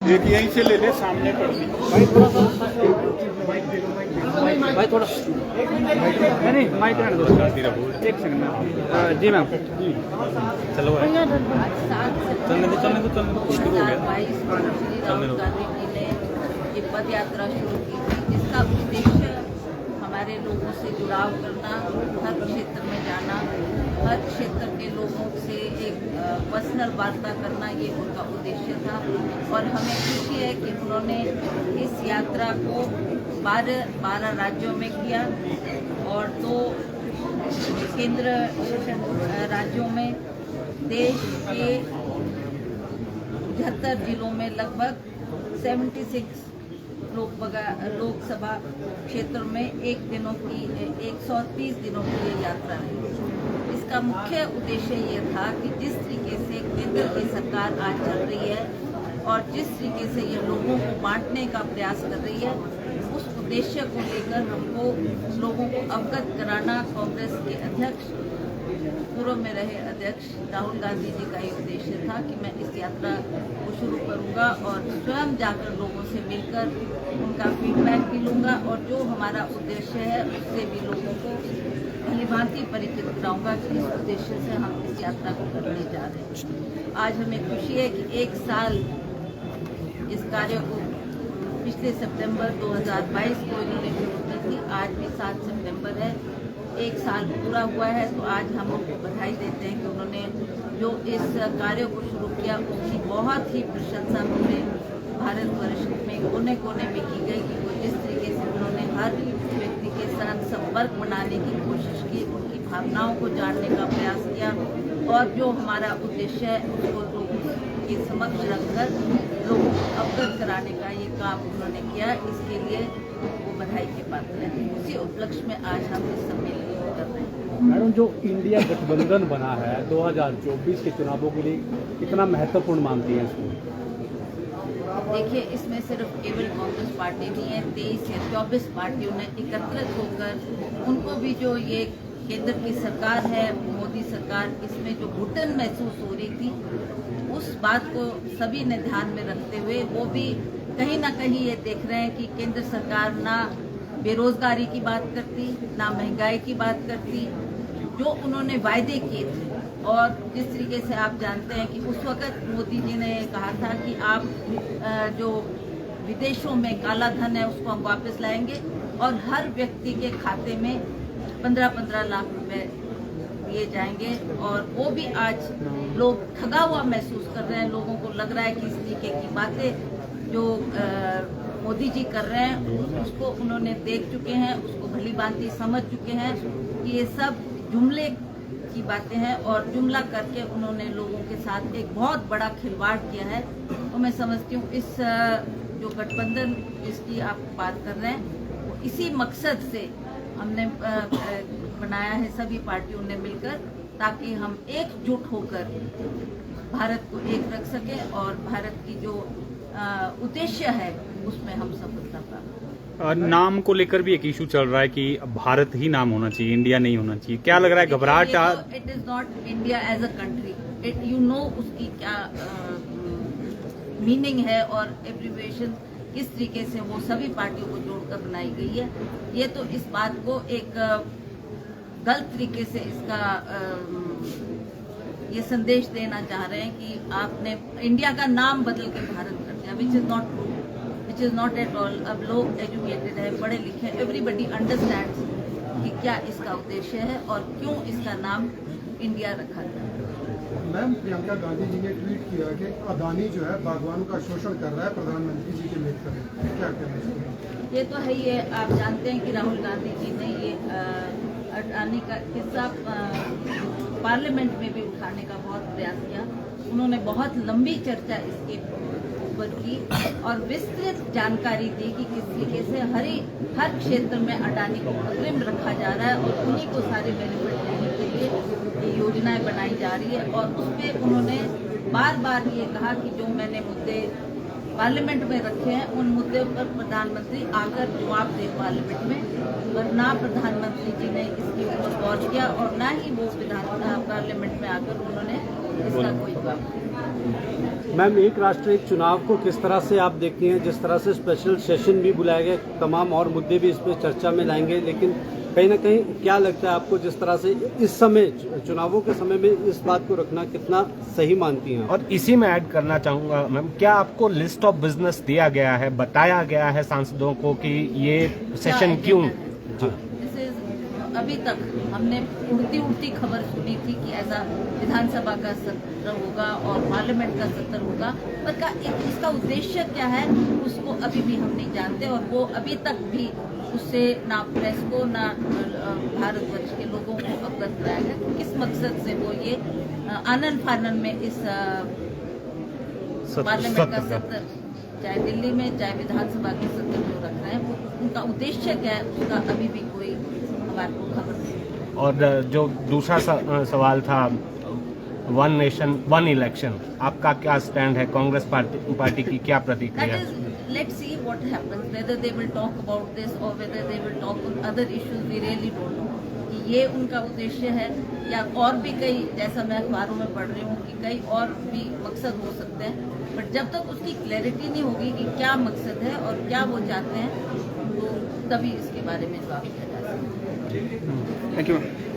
एक यहीं से ले ले, सामने कर दी भाई थोड़ा सा भाई थोड़ा नहीं माइक रहने दो एक सेकंड में जी मैम चलो भाई चलने दो शुरू हो गया। राहुल गांधी जी ने ये पद यात्रा शुरू की थी, जिसका उद्देश्य हमारे लोगों से जुड़ाव करना, हर क्षेत्र में जाना, हर क्षेत्र के लोगों से एक पर्सनल वार्ता करना, ये उनका उद्देश्य था। और हमें खुशी है कि उन्होंने इस यात्रा को 12 राज्यों में किया और 2 केंद्र शासित राज्यों में, देश के 75 जिलों में लगभग 76 लोकसभा क्षेत्र में 130 दिनों की ये यात्रा रही। इसका मुख्य उद्देश्य ये था कि जिस तरीके से केंद्र की सरकार आज चल रही है और जिस तरीके से ये लोगों को बांटने का प्रयास कर रही है, उस उद्देश्य को लेकर हमको लोगों को अवगत कराना कांग्रेस के अध्यक्ष, पूर्व में रहे अध्यक्ष राहुल गांधी जी का ये उद्देश्य था कि मैं इस यात्रा को शुरू करूंगा और स्वयं जाकर लोगों से मिलकर उनका फीडबैक भी लूंगा और जो हमारा उद्देश्य है उससे भी लोगों को भलीभांति परिचित कराऊंगा कि इस उद्देश्य से हम इस यात्रा को करने जा रहे हैं। आज हमें खुशी है कि 1 साल इस कार्य को पिछले सितंबर 2022 को इन्होंने शुरू की थी। आज भी 7 सितंबर है, 1 साल पूरा हुआ है। तो आज हम उनको बधाई देते हैं कि उन्होंने जो इस कार्य को शुरू किया उसकी बहुत ही प्रशंसा पूरे भारतवर्ष में कोने कोने में की गई कि वो जिस तरीके से उन्होंने हर व्यक्ति के साथ संपर्क बनाने की कोशिश की, उनकी भावनाओं को जानने का प्रयास किया और जो हमारा उद्देश्य है उसको लोगों के समक्ष रखकर लोगों को अवगत कराने का ये काम उन्होंने किया। इसके लिए वो बधाई के पात्र हैं। उसी उपलक्ष्य में आज हम इस सम्मेलन को कर रहे हैं। मैडम, जो इंडिया गठबंधन बना है 2024 के चुनावों के लिए कितना महत्वपूर्ण मानती हैं इसको? देखिए, इसमें सिर्फ केवल कांग्रेस पार्टी नहीं है, 23 या 24 पार्टियों ने एकत्रित होकर उनको भी जो ये केंद्र की सरकार है, मोदी सरकार, इसमें जो घुटन महसूस हो रही थी, उस बात को सभी ने ध्यान में रखते हुए वो भी कहीं ना कहीं ये देख रहे हैं कि केंद्र सरकार ना बेरोजगारी की बात करती, ना महंगाई की बात करती, जो उन्होंने वायदे किए थे। और जिस तरीके से आप जानते हैं कि उस वक्त मोदी जी ने कहा था कि आप जो विदेशों में काला धन है उसको हम वापस लाएंगे और हर व्यक्ति के खाते में 15-15 लाख रुपए दिए जाएंगे। और वो भी आज लोग ठगा हुआ महसूस कर रहे हैं। लोगों को लग रहा है कि इस तरीके की बातें जो मोदी जी कर रहे हैं उसको उन्होंने देख चुके हैं, उसको भली भांति समझ चुके हैं कि ये सब जुमले की बातें हैं और जुमला करके उन्होंने लोगों के साथ एक बहुत बड़ा खिलवाड़ किया है। तो मैं समझती हूँ इस जो गठबंधन जिसकी आप बात कर रहे हैं वो इसी मकसद से हमने बनाया है, सभी पार्टियों ने मिलकर, ताकि हम एकजुट होकर भारत को एक रख सके और भारत की जो उद्देश्य है उसमें हम सफलता प्राप्त। नाम को लेकर भी एक इशू चल रहा है कि भारत ही नाम होना चाहिए, इंडिया नहीं होना चाहिए। क्या लग रहा है, घबराहट? It is not India as a country, it you know उसकी क्या मीनिंग है और एब्रिविएशन किस तरीके से वो सभी पार्टियों को जोड़कर बनाई गई है। ये तो इस बात को एक गलत तरीके से इसका ये संदेश देना चाह रहे हैं कि आपने इंडिया का नाम बदल के भारत कर दिया, which is not true, which is not at all. अब लोग एजुकेटेड है, पढ़े लिखे, एवरीबडी अंडरस्टैंड्स कि क्या इसका उद्देश्य है और क्यों इसका नाम इंडिया रखा गया। मैम, प्रियंका गांधी जी ने ट्वीट किया कि अदानी जो है बागवानों का शोषण कर रहा है, प्रधानमंत्री जी के लेकर क्या कहना चाहिए? ये तो है, ये आप जानते हैं कि राहुल गांधी जी ने ये अडानी का किस्सा पार्लियामेंट में भी उठाने का बहुत प्रयास किया। उन्होंने बहुत लंबी चर्चा इसके ऊपर की और विस्तृत जानकारी दी कि किस तरीके से हर क्षेत्र में अडानी को अग्रिम रखा जा रहा है और उन्हीं को सारे बेनिफिट देने के लिए ये योजनाएं बनाई जा रही है। और उसमें उन्होंने बार बार ये कहा कि जो मैंने मुद्दे पार्लियामेंट में रखे हैं उन मुद्दों पर प्रधानमंत्री आकर जवाब दे पार्लियामेंट में, पर ना प्रधानमंत्री जी ने इसके ऊपर गौर किया और ना ही वो पार्लियामेंट में आकर उन्होंने इसका कोई जवाब नहीं। मैम, एक राष्ट्र एक चुनाव को किस तरह से आप देखती हैं? जिस तरह से स्पेशल सेशन भी बुलाया गया, तमाम और मुद्दे भी इस पर चर्चा में लाएंगे, लेकिन कहीं ना कहीं क्या लगता है आपको, जिस तरह से इस समय चुनावों के समय में इस बात को रखना कितना सही मानती हैं? और इसी में ऐड करना चाहूंगा मैम, क्या आपको लिस्ट ऑफ बिजनेस दिया गया है, बताया गया है सांसदों को कि ये सेशन क्यों? अभी तक हमने उड़ती खबर सुनी थी कि ऐसा विधानसभा का सत्र होगा और पार्लियामेंट का सत्र होगा, पर इसका उद्देश्य क्या है उसको अभी भी हम नहीं जानते, और वो अभी तक भी उससे ना प्रेस को ना भारतवर्ष के लोगों को अवगत कराया गया कि किस मकसद से वो ये आनन फानन में इस पार्लियामेंट का सत्र, चाहे दिल्ली में चाहे विधानसभा के सत्र जो रख रहे हैं, वो उनका उद्देश्य क्या है उसका अभी भी कोई हमारे को खबर नहीं। और जो दूसरा सवाल था, वन नेशन वन इलेक्शन, आपका क्या स्टैंड है? कांग्रेस पार्टी की क्या प्रतिक्रिया है? Let's see what happens, whether they will talk about this or whether they will talk on other issues, we really don't know कि ये उनका उद्देश्य है या और भी कई, जैसा मैं अखबारों में पढ़ रही हूँ कि कई और भी मकसद हो सकते हैं, बट जब तक उसकी क्लैरिटी नहीं होगी कि क्या मकसद है और क्या वो चाहते हैं, तो तभी इसके बारे में जवाब दिया जा सकता है। Thank you.